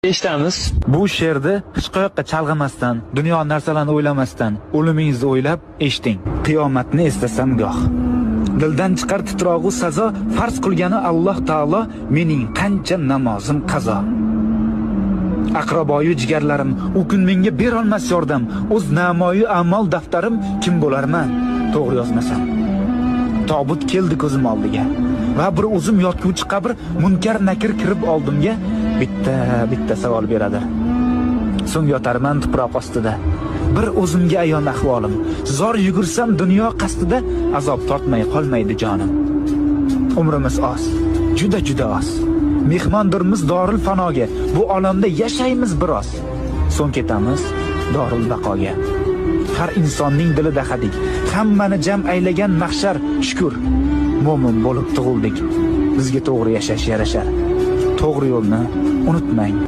Eshitamiz. Bu she'rni hech qayoqqa chalg'imasdan, dunyo narsalarni o'ylamasdan, o'limingizni o'ylab eshiting. Qiyomatni eslasam goh. Dildan chiqar titrog'u sazo, farz qilgani Alloh taolo, mening qancha namozim qazo. Aqraboyu jigarlarim, u kun menga berolmas yordam, o'z namoyi amal daftarim kim bo'larman, to'g'ri yozmasam. Tobut keldi ko'zim oldiga va bir o'zim yotguvchi qabr, munkar nakir kirib oldimga bitta savol beradi. So'ng yotarman tuproq ostida. Bir o'zimga ayon ahvolim. Zor yugursam dunyo qasdida, azob tortmay qolmaydi jonim. Umrimiz oz, juda oz. Mehmondirmiz dorul fanoga. Bu olamda yashaymiz biroz. So'ng ketamiz dorul baqoga. Har insonning dilida hadik, hammani jam aylagan mahshar. Shukr, mo'min bo'lib tug'ildik. Bizga to'g'ri yashash yarashar. To'g'ri yo'lni unutmang.